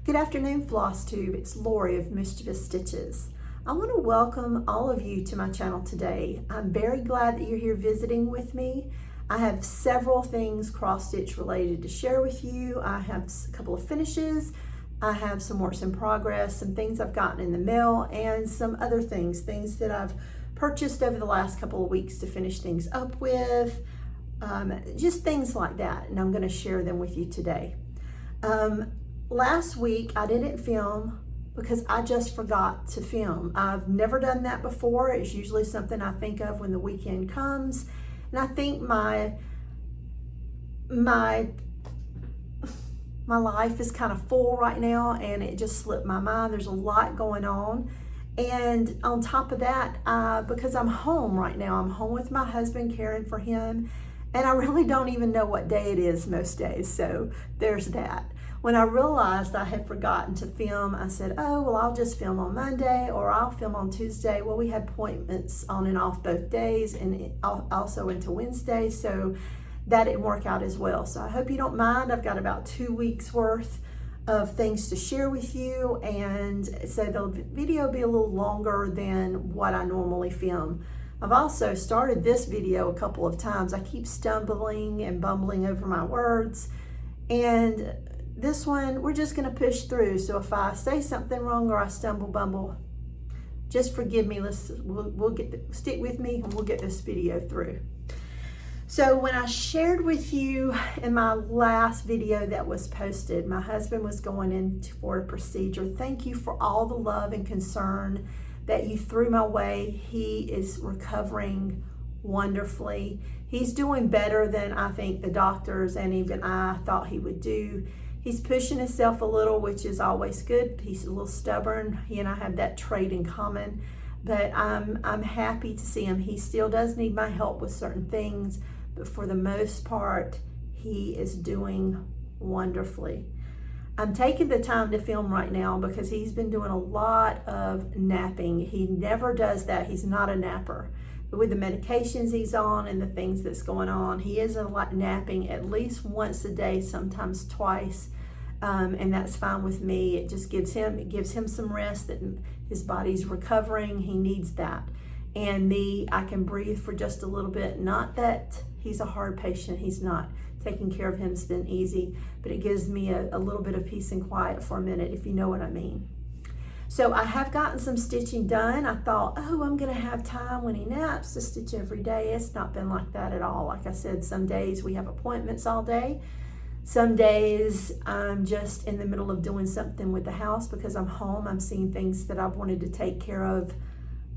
Good afternoon, Flosstube. It's Lori of MischievousStitches. I want to welcome all of you to my channel today. I'm very glad that you're here visiting with me. I have several things cross-stitch related to share with you. I have a couple of finishes. I have some works in progress, some things I've gotten in the mail, and some other things that I've purchased over the last couple of weeks to finish things up with, just things like that, and I'm going to share them with you today. Last week I didn't film because I just forgot to film. I've never done that before. It's usually something I think of when the weekend comes, and I think my life is kind of full right now, and it just slipped my mind. There's a lot going on, and on top of that, because I'm home right now, I'm home with my husband, caring for him, and I really don't even know what day it is most days, so there's that. When I realized I had forgotten to film, I said, oh, well, I'll just film on Monday or I'll film on Tuesday. Well, we had appointments on and off both days and also into Wednesday, so that didn't work out as well. So I hope you don't mind. I've got about 2 weeks worth of things to share with you, and so the video will be a little longer than what I normally film. I've also started this video a couple of times. I keep stumbling and bumbling over my words, and this one, we're just gonna push through. So if I say something wrong or I stumble, bumble, just forgive me. We'll stick with me and we'll get this video through. So when I shared with you in my last video that was posted, my husband was going in for a procedure. Thank you for all the love and concern that you threw my way. He is recovering wonderfully. He's doing better than I think the doctors and even I thought he would do. He's pushing himself a little, which is always good. He's a little stubborn. He and I have that trait in common, but I'm happy to see him. He still does need my help with certain things, but for the most part, he is doing wonderfully. I'm taking the time to film right now because he's been doing a lot of napping. He never does that. He's not a napper. But with the medications he's on and the things that's going on, he is napping at least once a day, sometimes twice. And that's fine with me. It just gives him some rest, that his body's recovering. He needs that. And me, I can breathe for just a little bit. Not that he's a hard patient. He's not. Taking care of him has been easy, but it gives me a little bit of peace and quiet for a minute, if you know what I mean. So I have gotten some stitching done. I thought, oh, I'm gonna have time when he naps to stitch every day. It's not been like that at all. Like I said, some days we have appointments all day. Some days I'm just in the middle of doing something with the house because I'm home. I'm seeing things that I've wanted to take care of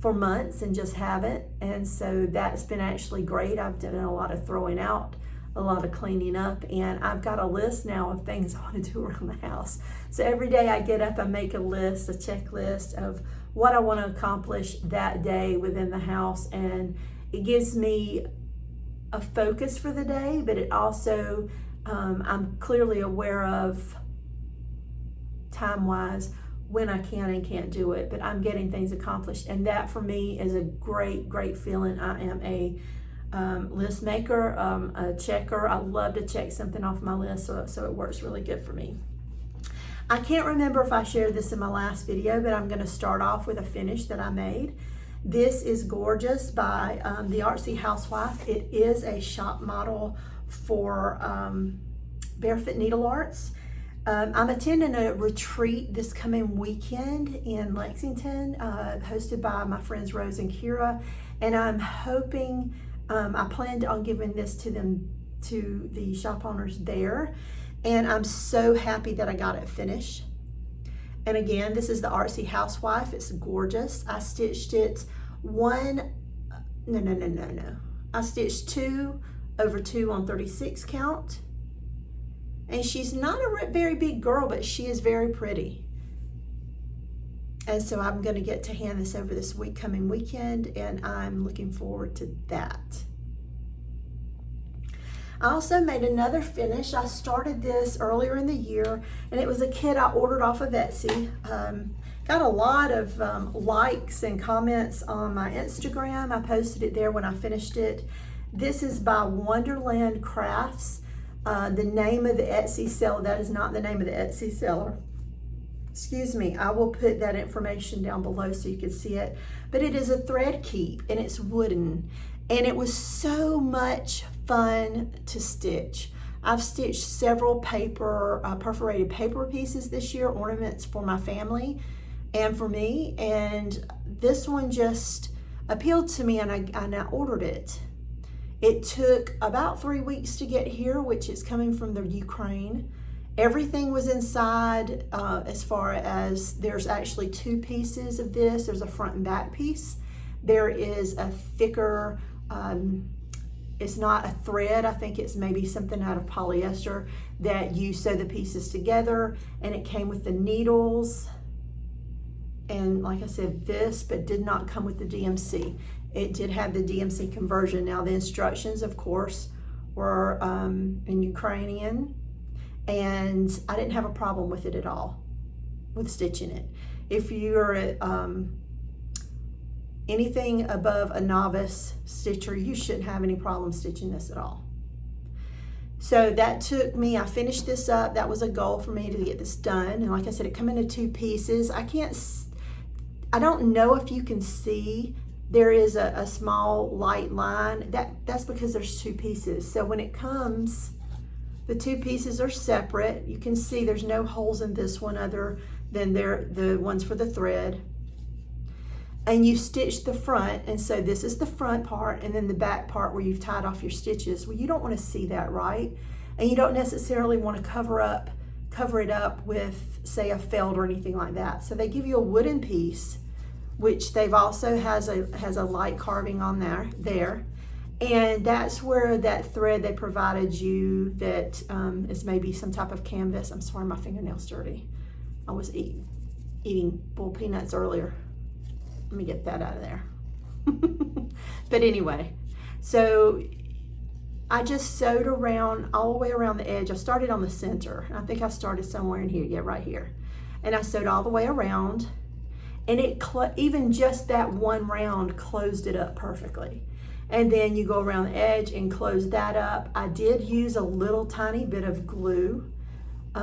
for months and just haven't. And so that's been actually great. I've done a lot of throwing out, a lot of cleaning up, and I've got a list now of things I want to do around the house. So every day I get up, I make a list, a checklist of what I want to accomplish that day within the house, and it gives me a focus for the day, but it also, I'm clearly aware of time-wise when I can and can't do it, but I'm getting things accomplished, and that for me is a great, great feeling. I am a list maker, a checker. I love to check something off my list, so it works really good for me. I can't remember if I shared this in my last video, but I'm going to start off with a finish that I made. This is gorgeous by the Artsy Housewife. It is a shop model for Barefoot Needlearts. I'm attending a retreat this coming weekend in Lexington, hosted by my friends Rose and Kira, and I'm hoping, I planned on giving this to them, to the shop owners there, and I'm so happy that I got it finished. And again, this is the Artsy Housewife. It's gorgeous. I stitched it I stitched 2 over 2 on 36 count. And she's not a very big girl, but she is very pretty. And so I'm going to get to hand this over this coming weekend, and I'm looking forward to that. I also made another finish. I started this earlier in the year, and it was a kit I ordered off of Etsy. Got a lot of likes and comments on my Instagram. I posted it there when I finished it. This is by Wonderland Crafts. The name of the Etsy seller, that is not the name of the Etsy seller. excuse me, I will put that information down below so you can see it. But it is a thread keep and it's wooden. And it was so much fun to stitch. I've stitched several paper, perforated paper pieces this year, ornaments for my family and for me. And this one just appealed to me and I ordered it. It took about 3 weeks to get here, which is coming from the Ukraine. Everything was inside as far as there's actually 2 pieces of this. There's a front and back piece. There is a thicker, it's not a thread. I think it's maybe something out of polyester that you sew the pieces together, and it came with the needles. And like I said, this, but did not come with the DMC. It did have the DMC conversion. Now the instructions, of course, were in Ukrainian, and I didn't have a problem with it at all, with stitching it. If you're anything above a novice stitcher, you shouldn't have any problem stitching this at all. So that took me, I finished this up. That was a goal for me to get this done. And like I said, it come into 2 pieces. I don't know if you can see, there is a small light line. That's because there's 2 pieces. So when it comes, the 2 pieces are separate. You can see there's no holes in this one other than the ones for the thread. And you stitch the front, and so this is the front part, and then the back part where you've tied off your stitches. Well, you don't want to see that, right? And you don't necessarily want to cover it up with, say, a felt or anything like that. So they give you a wooden piece, which they've also has a light carving on there. And that's where that thread they provided you that is maybe some type of canvas. I'm sorry, my fingernail's dirty. I was eating bull peanuts earlier. Let me get that out of there. But anyway, so I just sewed around all the way around the edge. I started on the center. I think I started somewhere in here, yeah, right here. And I sewed all the way around, and it even just that one round closed it up perfectly. And then you go around the edge and close that up. I did use a little tiny bit of glue. I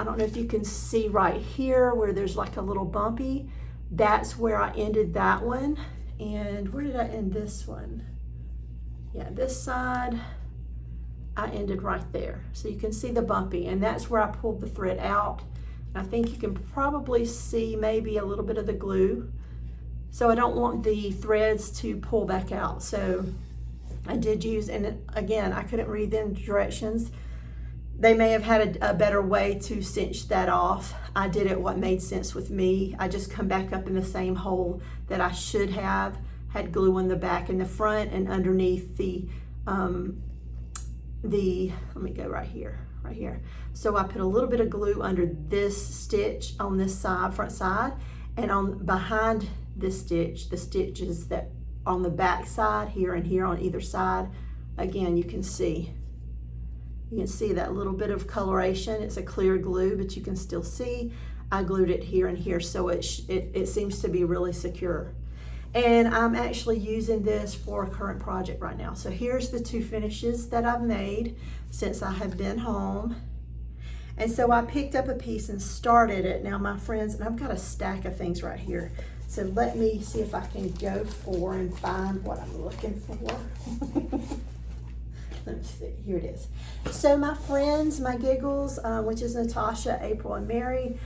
don't know if you can see right here where there's like a little bumpy. That's where I ended that one. And where did I end this one? Yeah, this side, I ended right there. So you can see the bumpy, and that's where I pulled the thread out. I think you can probably see maybe a little bit of the glue. So I don't want the threads to pull back out. So I did use, and again, I couldn't read the directions. They may have had a better way to cinch that off. I did it what made sense with me. I just come back up in the same hole that I should have, had glue on the back and the front, and underneath let me go right here. So I put a little bit of glue under this stitch on this side, front side, and on behind this stitch, the stitches that on the back side here and here on either side, again, you can see that little bit of coloration. It's a clear glue, but you can still see I glued it here and here, so it seems to be really secure. And I'm actually using this for a current project right now. So here's the 2 finishes that I've made since I have been home. And so I picked up a piece and started it. Now my friends, and I've got a stack of things right here. So let me see if I can go for and find what I'm looking for. Let me see, here it is. So my friends, my giggles, which is Natasha, April, and Mary,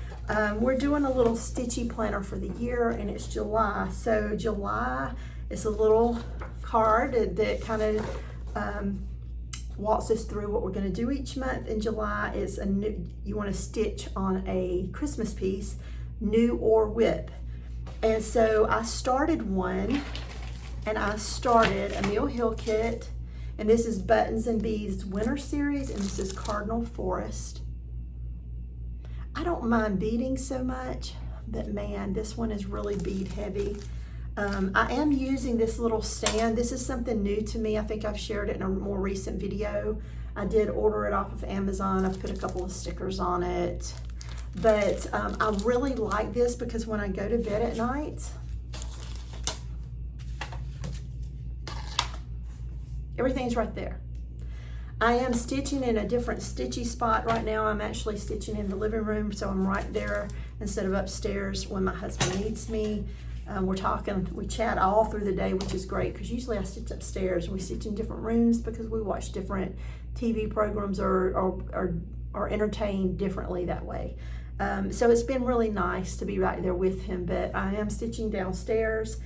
we're doing a little stitchy planner for the year, and it's July. So July is a little card that kind of walks us through what we're going to do each month. In July is you want to stitch on a Christmas piece, new or whip. And so I started one, and I started a Mill Hill kit. And this is Buttons and Beads Winter Series, and this is Cardinal Forest. I don't mind beading so much, but man, this one is really bead heavy. I am using this little stand. This is something new to me. I think I've shared it in a more recent video. I did order it off of Amazon. I've put a couple of stickers on it. But I really like this because when I go to bed at night, everything's right there. I am stitching in a different stitchy spot right now. I'm actually stitching in the living room, so I'm right there instead of upstairs when my husband needs me. We chat all through the day, which is great because usually I stitch upstairs and we stitch in different rooms because we watch different TV programs or entertained differently that way. So it's been really nice to be right there with him, but I am stitching downstairs.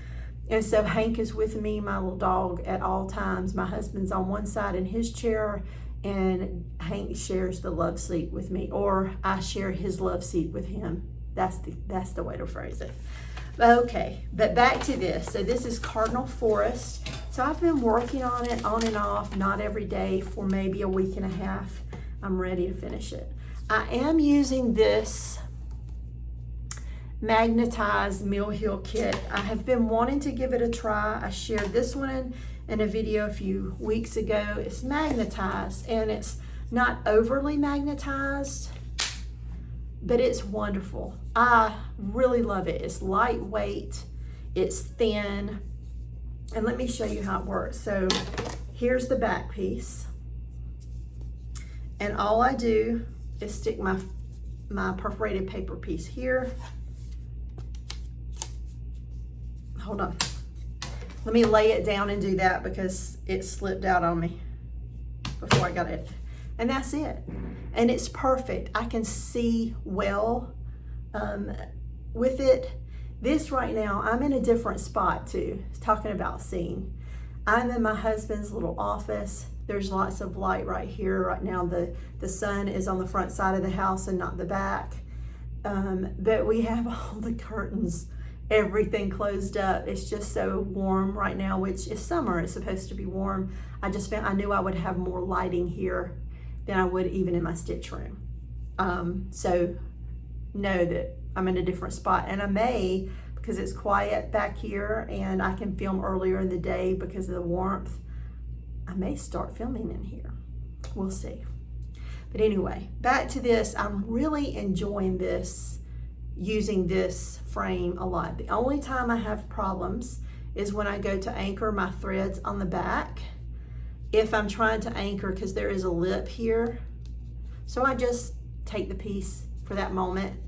And so Hank is with me, my little dog, at all times. My husband's on one side in his chair, and Hank shares the love seat with me, or I share his love seat with him. That's the way to phrase it. Okay, but back to this. So this is Cardinal Forest. So I've been working on it on and off, not every day, for maybe a week and a half. I'm ready to finish it. I am using this magnetized Mill Hill kit. I have been wanting to give it a try. I shared this one in a video a few weeks ago. It's magnetized and it's not overly magnetized, but it's wonderful. I really love it. It's lightweight, it's thin, and let me show you how it works. So here's the back piece, and all I do is stick my perforated paper piece here. Hold on. Let me lay it down and do that because it slipped out on me before I got it. And that's it. And it's perfect. I can see well with it. This right now, I'm in a different spot too. Talking about seeing. I'm in my husband's little office. There's lots of light right here. Right now the sun is on the front side of the house and not the back. But we have all the curtains, everything closed up. It's just so warm right now, which is summer. It's supposed to be warm. I knew I would have more lighting here than I would even in my stitch room. So know that I'm in a different spot, and I may, because it's quiet back here and I can film earlier in the day because of the warmth, I may start filming in here. We'll see. But anyway, back to this. I'm really enjoying this, using this frame a lot. The only time I have problems is when I go to anchor my threads on the back. If I'm trying to anchor, because there is a lip here, so I just take the piece for that moment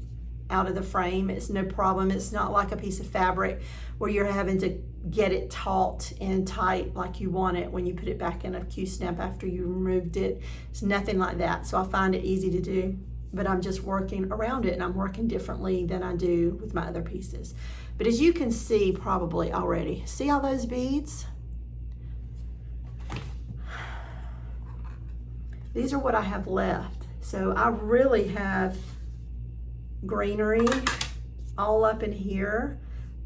out of the frame. It's no problem. It's not like a piece of fabric where you're having to get it taut and tight like you want it when you put it back in a Q-snap after you removed it. It's nothing like that. So I find it easy to do, but I'm just working around it, and I'm working differently than I do with my other pieces. But as you can see probably already, see all those beads? These are what I have left. So I really have greenery all up in here.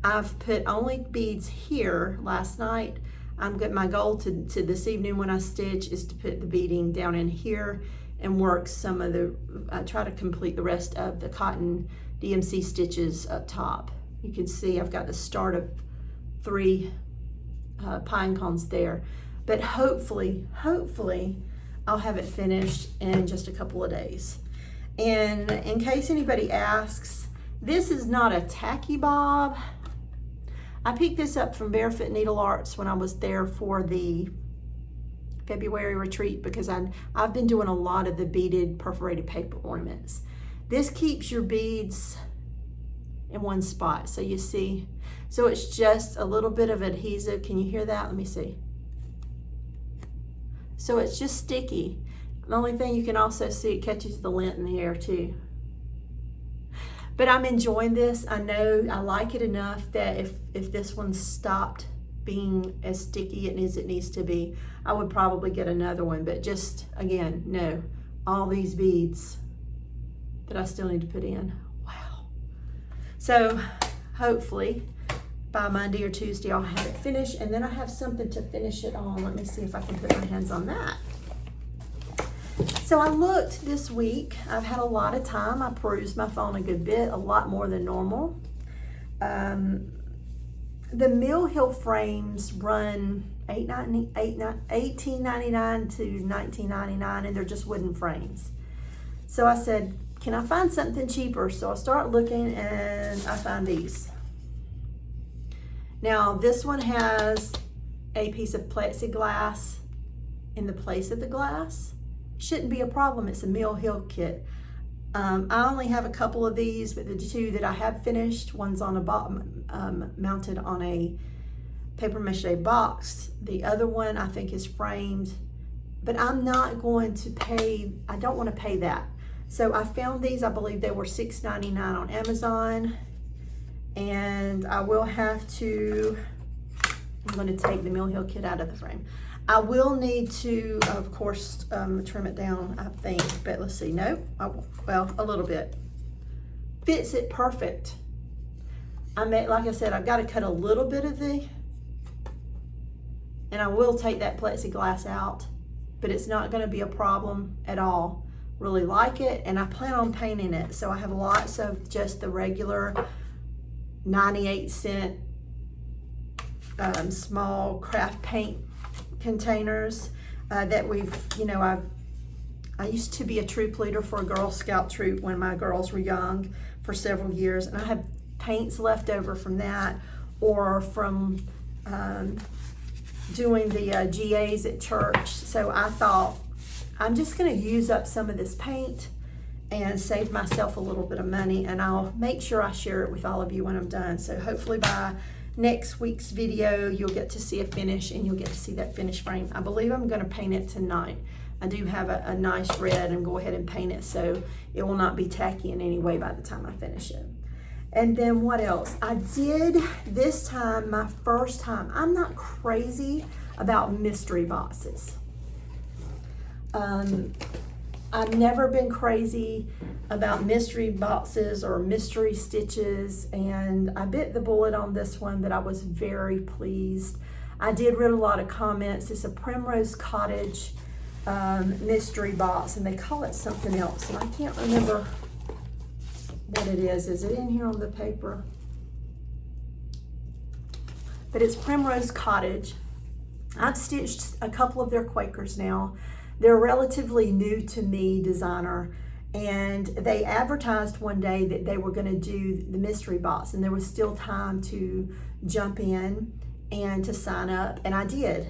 I've put only beads here last night. My goal to this evening when I stitch is to put the beading down in here and work some of try to complete the rest of the cotton DMC stitches up top. You can see I've got the start of 3 pine cones there. But hopefully, I'll have it finished in just a couple of days. And in case anybody asks, this is not a tacky bob. I picked this up from Barefoot Needlearts when I was there for the February retreat, because I've been doing a lot of the beaded perforated paper ornaments. This keeps your beads in one spot, so you see. So it's just a little bit of adhesive. Can you hear that? Let me see. So it's just sticky. The only thing you can also see, it catches the lint in the air too. But I'm enjoying this. I know I like it enough that if this one stopped being as sticky as it needs to be, I would probably get another one. But just, again, no, all these beads that I still need to put in. Wow. So hopefully by Monday or Tuesday I'll have it finished, and then I have something to finish it on. Let me see if I can put my hands on that. So I looked this week. I've had a lot of time. I perused my phone a good bit, a lot more than normal. The Mill Hill frames run $18.99 to $19.99, and they're just wooden frames. So I said, can I find something cheaper? So I start looking, and I find these. Now this one has a piece of plexiglass in the place of the glass, shouldn't be a problem. It's a Mill Hill kit. I only have a couple of these, but the two that I have finished, one's on a mounted on a paper mache box. The other one I think is framed, but I'm not going to pay, I don't want to pay that. So I found these, I believe they were $6.99 on Amazon, and I will have to, I'm going to take the Mill Hill kit out of the frame. I will need to, of course, trim it down, I think, but let's see, nope, well, a little bit. Fits it perfect. Like I said, I've got to cut a little bit of and I will take that plexiglass out, but it's not going to be a problem at all. Really like it, and I plan on painting it, so I have lots of just the regular 98-cent small craft paint containers that we've, you know, I used to be a troop leader for a Girl Scout troop when my girls were young for several years, and I have paints left over from that, or from doing the GAs at church. So I thought, I'm just going to use up some of this paint and save myself a little bit of money, and I'll make sure I share it with all of you when I'm done. So hopefully by next week's video, you'll get to see a finish, and you'll get to see that finished frame. I believe I'm going to paint it tonight. I do have a nice red, and go ahead and paint it so it will not be tacky in any way by the time I finish it. And then what else? I did this time, my first time. I'm not crazy about mystery boxes. I've never been crazy about mystery boxes or mystery stitches, and I bit the bullet on this one, but I was very pleased. I did read a lot of comments. It's a Primrose Cottage mystery box, and they call it something else, and I can't remember what it is. Is it in here on the paper? But it's Primrose Cottage. I've stitched a couple of their Quakers now. They're a relatively new to me designer, and they advertised one day that they were going to do the mystery box, and there was still time to jump in and to sign up, and I did.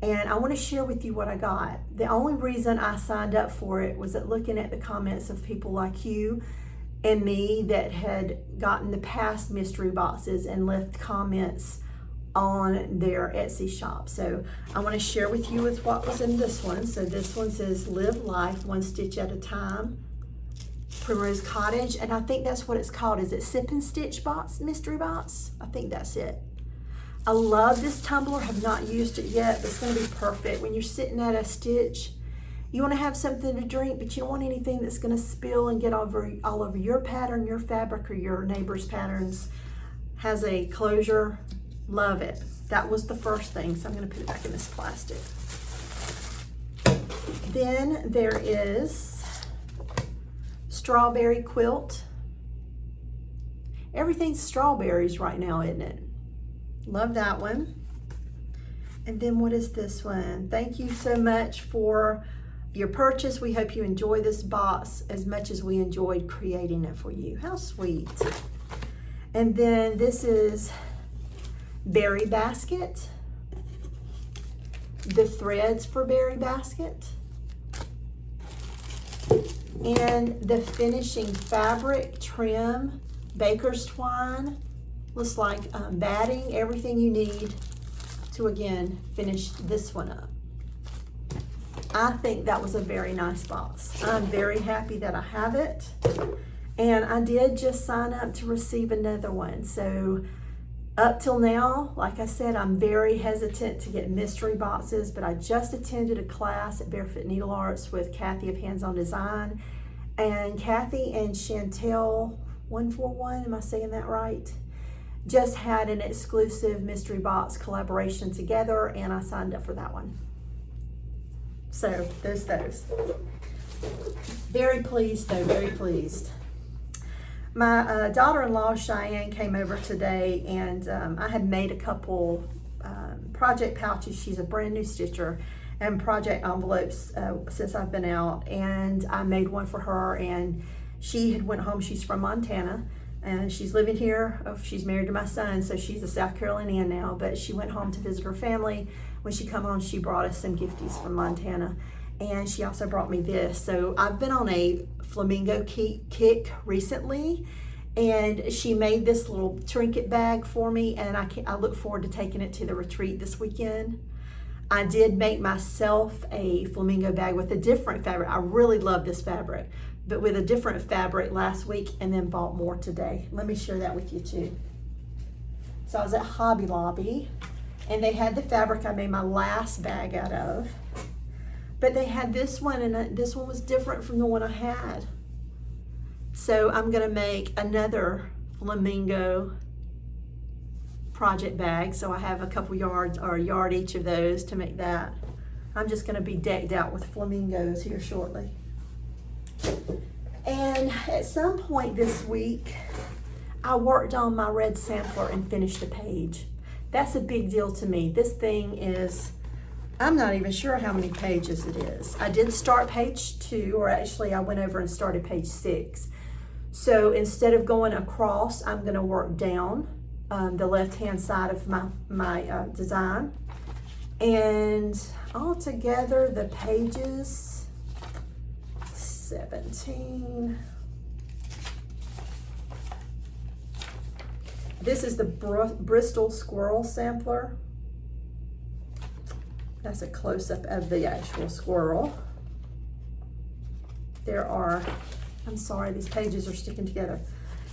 And I want to share with you what I got. The only reason I signed up for it was that looking at the comments of people like you and me that had gotten the past mystery boxes and left comments on their Etsy shop. So I want to share with you with what was in this one. So this one says Live Life One Stitch at a Time, Primrose Cottage, and I think that's what it's called. Is it Sip and Stitch box, mystery box? I think that's it. I love this tumbler. Have not used it yet, but it's going to be perfect when you're sitting at a stitch. You want to have something to drink, but you don't want anything that's going to spill and get all over your pattern, your fabric, or your neighbor's patterns. Has a closure. Love it. That was the first thing, so I'm going to put it back in this plastic. Then there is Strawberry Quilt. Everything's strawberries right now, isn't it? Love that one. And then what is this one? Thank you so much for your purchase. We hope you enjoy this box as much as we enjoyed creating it for you. How sweet. And then this is Berry Basket. The threads for Berry Basket. And the finishing fabric trim, baker's twine. Looks like batting, everything you need to, again, finish this one up. I think that was a very nice box. I'm very happy that I have it. And I did just sign up to receive another one. So up till now, like I said, I'm very hesitant to get mystery boxes, but I just attended a class at Barefoot Needlearts with Kathy of Hands On Design. And Kathy and Chantel 141, am I saying that right? Just had an exclusive mystery box collaboration together, and I signed up for that one. So there's those. Very pleased though, very pleased. My daughter-in-law Cheyenne came over today, and I had made a couple project pouches. She's a brand new stitcher, and project envelopes since I've been out, and I made one for her, and she had went home. She's from Montana, and she's living here. She's married to my son, so she's a South Carolinian now, but she went home to visit her family when she come home, she brought us some gifties from Montana. And she also brought me this. So I've been on a flamingo kick recently, and she made this little trinket bag for me, and I look forward to taking it to the retreat this weekend. I did make myself a flamingo bag with a different fabric. I really love this fabric, but with a different fabric last week, and then bought more today. Let me share that with you too. So I was at Hobby Lobby, and they had the fabric I made my last bag out of. But they had this one, and this one was different from the one I had. So I'm gonna make another flamingo project bag. So I have a couple yards, or a yard each of those to make that. I'm just gonna be decked out with flamingos here shortly. And at some point this week, I worked on my red sampler and finished a page. That's a big deal to me. This thing is, I'm not even sure how many pages it is. I did start page 2, or actually I went over and started page 6. So instead of going across, I'm gonna work down the left-hand side of my design. And altogether the pages, 17. This is the Bristol Squirrel sampler. That's a close-up of the actual squirrel. There are, I'm sorry, these pages are sticking together,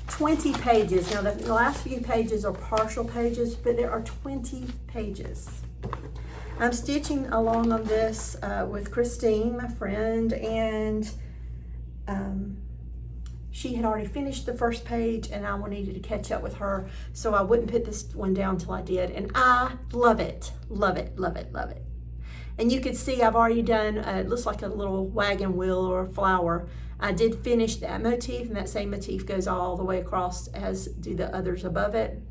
20 pages. Now the last few pages are partial pages, but there are 20 pages. I'm stitching along on this with Christine, my friend, and she had already finished the first page, and I needed to catch up with her, so I wouldn't put this one down till I did, and I love it, love it, love it, love it. And you can see I've already done, it looks like a little wagon wheel or a flower. I did finish that motif, and that same motif goes all the way across, as do the others above it.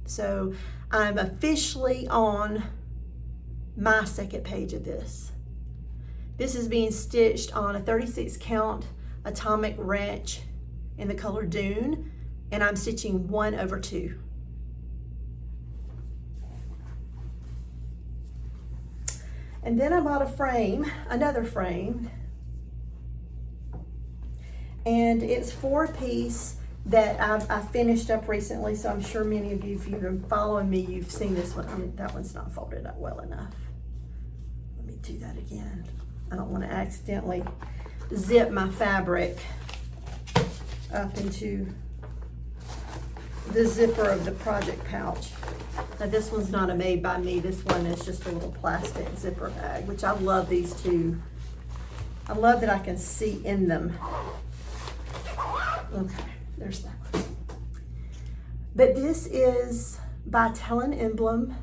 So I'm officially on my second page of this. This is being stitched on a 36 count atomic wrench in the color Dune, and I'm stitching 1/2. And then I bought a frame, another frame, and it's 4-piece that I finished up recently, so I'm sure many of you, if you've been following me, you've seen this one. I mean, that one's not folded up well enough. Let me do that again. I don't want to accidentally zip my fabric up into the zipper of the project pouch. Now this one's not a made by me. This one is just a little plastic zipper bag, which I love these two. I love that I can see in them. Okay, there's that one. But this is by Tell an Emblem.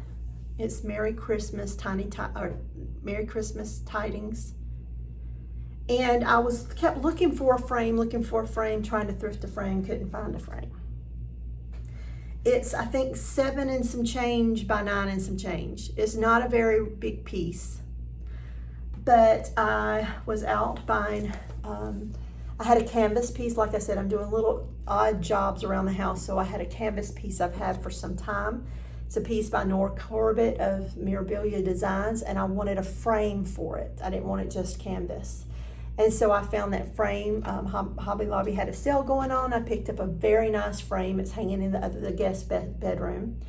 It's Merry Christmas Merry Christmas Tidings. And I kept looking for a frame, trying to thrift a frame, couldn't find a frame. It's, I think, 7 and some change by 9 and some change. It's not a very big piece, but I was out buying, I had a canvas piece. Like I said, I'm doing little odd jobs around the house, so I had a canvas piece I've had for some time. It's a piece by Nora Corbett of Mirabilia Designs, and I wanted a frame for it. I didn't want it just canvas. And so I found that frame. Hobby Lobby had a sale going on. I picked up a very nice frame. It's hanging in the guest bedroom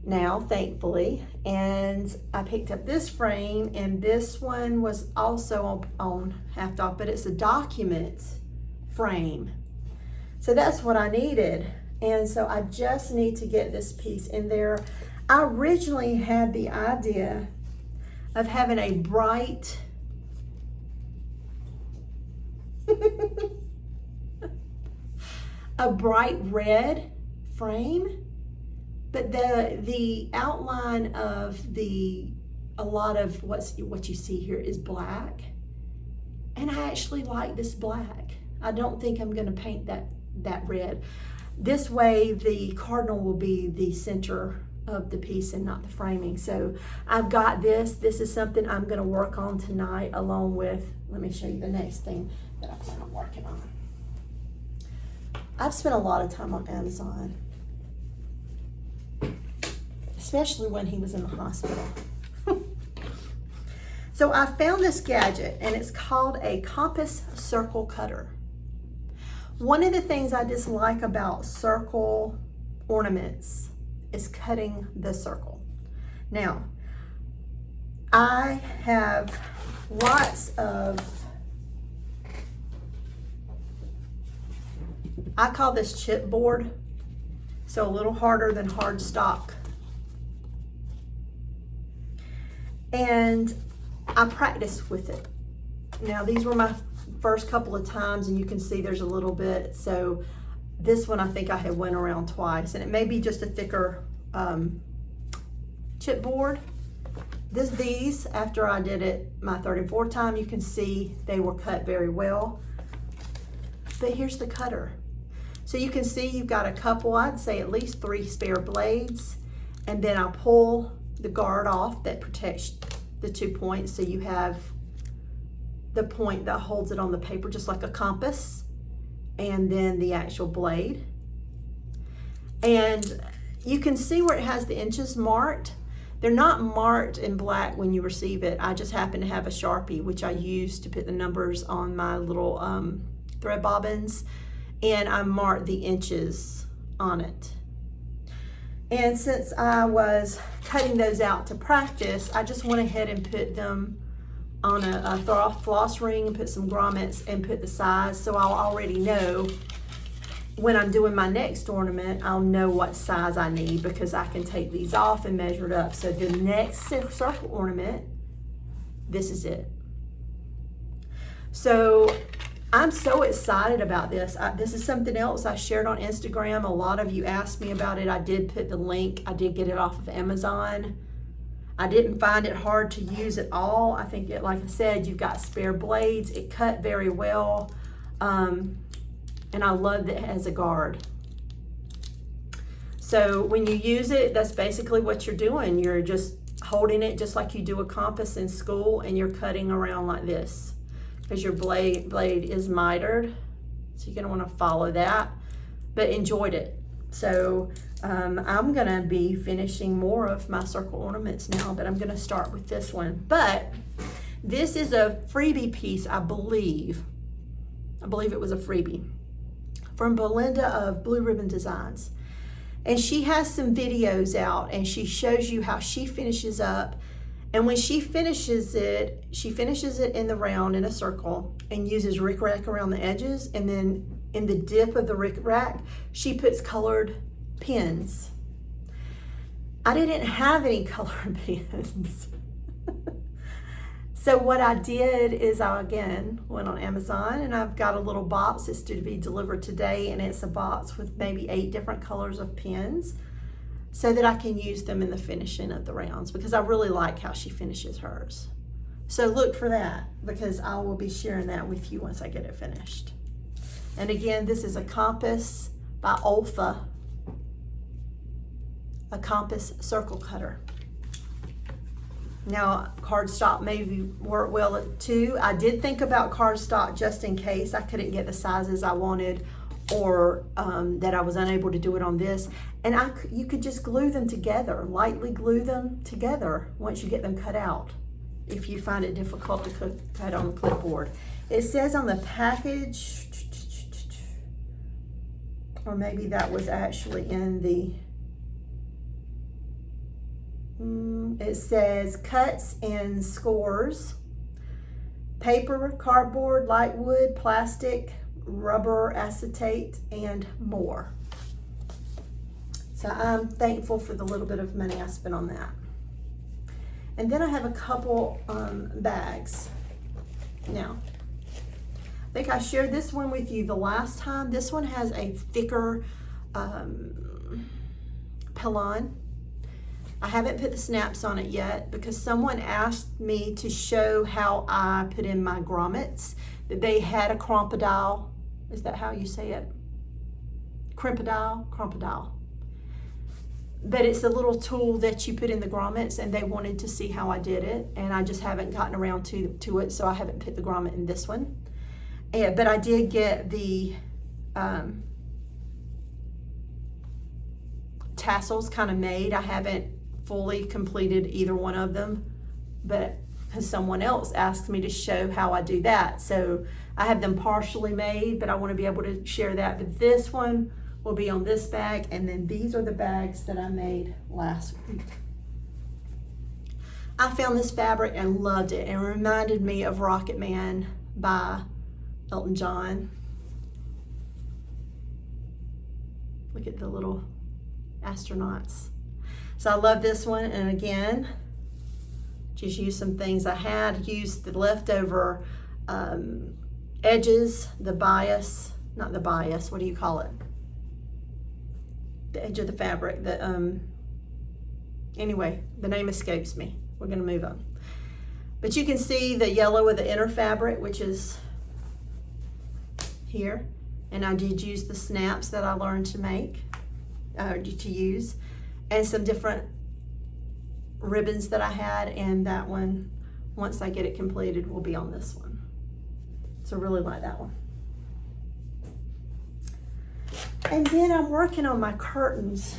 now, thankfully. And I picked up this frame, and this one was also on half off, but it's a document frame. So that's what I needed. And so I just need to get this piece in there. I originally had the idea of having a bright a bright red frame, but the outline of a lot of what you see here is black, and I actually like this black. I don't think I'm going to paint that red. This way the cardinal will be the center of the piece and not the framing. So I've got this. This is something I'm going to work on tonight, along with, let me show you the next thing that I plan on working on. I've spent a lot of time on Amazon, especially when he was in the hospital. So I found this gadget, and it's called a compass circle cutter. One of the things I dislike about circle ornaments is cutting the circle. Now, I have lots of, I call this chipboard, so a little harder than hardstock. And I practice with it. Now, these were my first couple of times, and you can see there's a little bit. So this one I think I had went around twice, and it may be just a thicker chipboard. These, after I did it my third and fourth time, you can see they were cut very well. But here's the cutter. So you can see you've got a couple, I'd say at least 3 spare blades, and then I pull the guard off that protects the 2 points, so you have the point that holds it on the paper just like a compass, and then the actual blade. And you can see where it has the inches marked. They're not marked in black when you receive it. I just happen to have a Sharpie, which I use to put the numbers on my little thread bobbins, and I marked the inches on it. And since I was cutting those out to practice, I just went ahead and put them on a floss ring and put some grommets and put the size, so I'll already know when I'm doing my next ornament, I'll know what size I need, because I can take these off and measure it up. So the next circle ornament, this is it. So I'm so excited about this. This is something else I shared on Instagram. A lot of you asked me about it. I did put the link. I did get it off of Amazon. I didn't find it hard to use at all. I think it, like I said, you've got spare blades. It cut very well. And I love that it has a guard. So when you use it, that's basically what you're doing. You're just holding it just like you do a compass in school, and you're cutting around like this, because your blade is mitered. So you're gonna wanna follow that, but enjoyed it. So I'm gonna be finishing more of my circle ornaments now, but I'm gonna start with this one. But this is a freebie piece, I believe. I believe it was a freebie from Belinda of Blue Ribbon Designs. And she has some videos out, and she shows you how she finishes up. And when she finishes it in the round in a circle and uses rickrack around the edges, and then in the dip of the rickrack, she puts colored pins. I didn't have any colored pins. So what I did is I again went on Amazon, and I've got a little box that's to be delivered today, and it's a box with maybe 8 different colors of pins, so that I can use them in the finishing of the rounds, because I really like how she finishes hers. So look for that, because I will be sharing that with you once I get it finished. And again, this is a compass by Olfa, a compass circle cutter. Now, cardstock maybe work well too. I did think about cardstock just in case I couldn't get the sizes I wanted, or that I was unable to do it on this. And you could just glue them together, lightly glue them together once you get them cut out, if you find it difficult to cut on the clipboard. It says on the package, or maybe that was actually in the, it says cuts and scores, paper, cardboard, light wood, plastic, rubber, acetate, and more. So I'm thankful for the little bit of money I spent on that. And then I have a couple bags. Now, I think I shared this one with you the last time. This one has a thicker pilon. I haven't put the snaps on it yet, because someone asked me to show how I put in my grommets, that they had a crocodile. Is that how you say it? Crocodile. But it's a little tool that you put in the grommets, and they wanted to see how I did it, and I just haven't gotten around to it, so I haven't put the grommet in this one. But I did get the tassels kind of made. I haven't fully completed either one of them, but because someone else asked me to show how I do that. So I have them partially made, but I want to be able to share that. But this one will be on this bag, and then these are the bags that I made last week. I found this fabric and loved it, and it reminded me of Rocket Man by Elton John. Look at the little astronauts. So I love this one, and again, just use some things I had. Used the leftover edges, the bias, not the bias, what do you call it? The edge of the fabric, anyway, the name escapes me. We're gonna move on. But you can see the yellow of the inner fabric, which is here. And I did use the snaps that I learned to make, to use, and some different ribbons that I had, and that one, once I get it completed, will be on this one. So really like that one. And then I'm working on my curtains.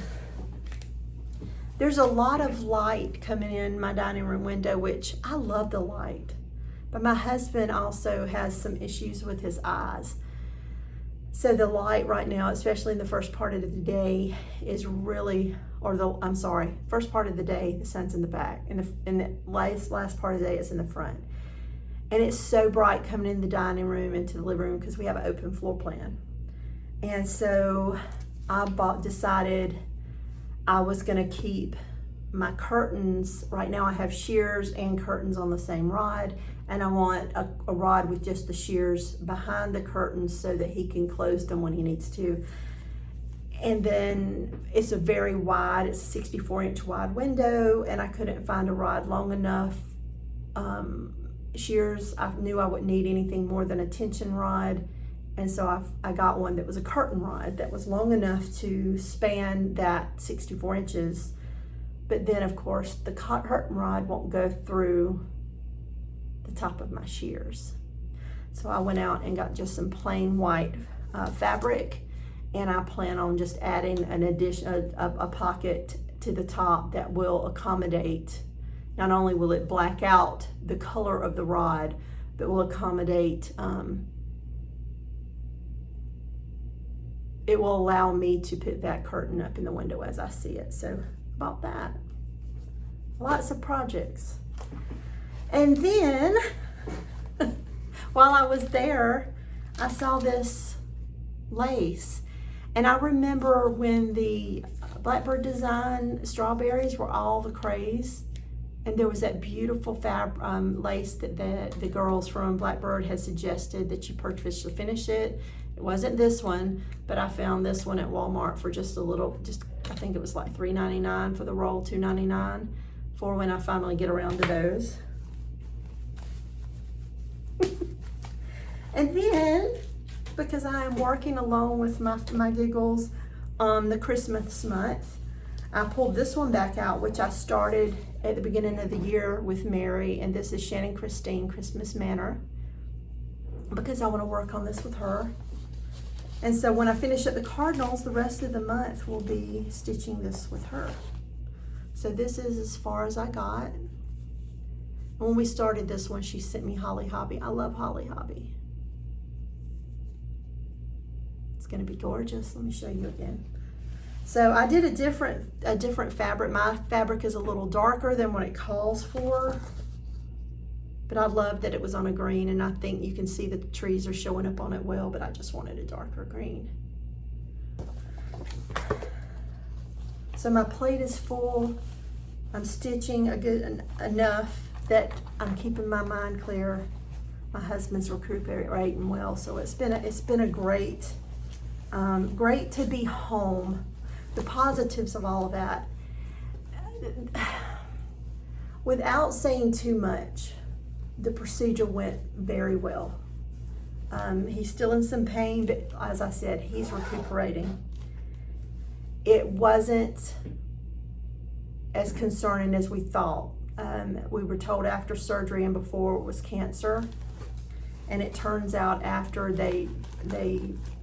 There's a lot of light coming in my dining room window, which I love the light, but my husband also has some issues with his eyes. So the light right now, especially in the first part of the day, is really, first part of the day, the sun's in the back, and the last part of the day is in the front. And it's so bright coming in the dining room into the living room because we have an open floor plan. And so I decided I was gonna keep my curtains. Right now I have shears and curtains on the same rod, and I want a rod with just the shears behind the curtains so that he can close them when he needs to. And then it's a very wide, it's a 64-inch wide window, and I couldn't find a rod long enough. Shears, I knew I wouldn't need anything more than a tension rod, and so I got one that was a curtain rod that was long enough to span that 64 inches. But then of course the curtain rod won't go through the top of my shears. So I went out and got just some plain white fabric, and I plan on just adding an addition, a pocket to the top that will accommodate, not only will it black out the color of the rod, but will accommodate, it will allow me to put that curtain up in the window as I see it. So about that, lots of projects. And then while I was there, I saw this lace, and I remember when the Blackbird design strawberries were all the craze, and there was that beautiful lace that the girls from Blackbird had suggested that you purchase to finish it. It wasn't this one, but I found this one at Walmart for just I think it was like $3.99 for the roll, $2.99 for when I finally get around to those. And then, because I am working along with my giggles on the Christmas month, I pulled this one back out, which I started at the beginning of the year with Mary, and this is Shannon Christine Christmas Manor, because I want to work on this with her. And so when I finish up the cardinals, the rest of the month will be stitching this with her. So this is as far as I got. When we started this one, she sent me Holly Hobby. I love Holly Hobby. It's gonna be gorgeous. Let me show you again. So I did a different fabric. My fabric is a little darker than what it calls for, but I love that it was on a green, and I think you can see the trees are showing up on it well, but I just wanted a darker green. So my plate is full. I'm stitching enough that I'm keeping my mind clear. My husband's recuperating well, so it's been a great to be home. The positives of all of that, without saying too much, the procedure went very well. He's still in some pain, but as I said, he's recuperating. It wasn't as concerning as we thought. We were told after surgery and before it was cancer, and it turns out after they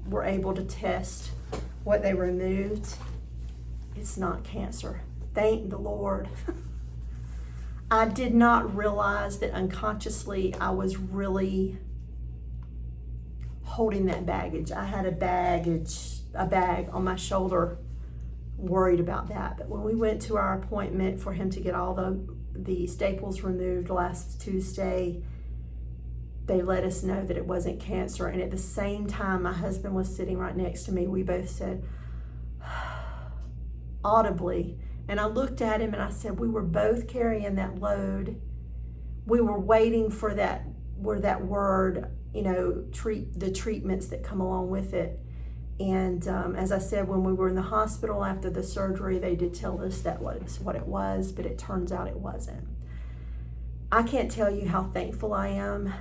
were able to test what they removed, it's not cancer. Thank the Lord. I did not realize that unconsciously I was really holding that baggage. I had a bag on my shoulder, worried about that. But when we went to our appointment for him to get all the staples removed last Tuesday, they let us know that it wasn't cancer. And at the same time, my husband was sitting right next to me. We both said, audibly, and I looked at him and I said, we were both carrying that load. We were waiting for that word, you know, the treatments that come along with it. And as I said, when we were in the hospital after the surgery, they did tell us that was what it was, but it turns out it wasn't. I can't tell you how thankful I am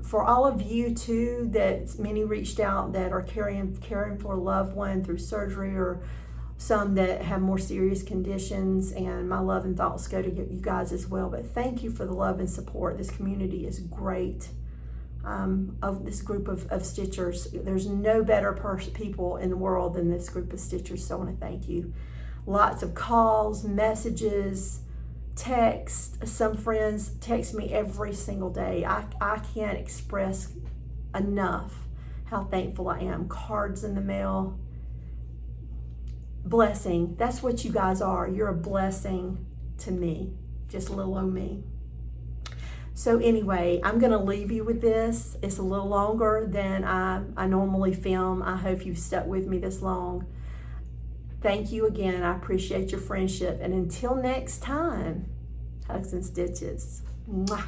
for all of you too, that many reached out that are caring for a loved one through surgery, or some that have more serious conditions, and my love and thoughts go to you guys as well. But thank you for the love and support. This community is great. Of this group of stitchers. There's no better people in the world than this group of stitchers, so I want to thank you. Lots of calls, messages, text. Some friends text me every single day. I can't express enough how thankful I am. Cards in the mail. Blessing. That's what you guys are. You're a blessing to me, just little old me. So anyway, I'm going to leave you with this. It's a little longer than I normally film. I hope you've stuck with me this long. Thank you again. I appreciate your friendship. And until next time, hugs and stitches. Mwah.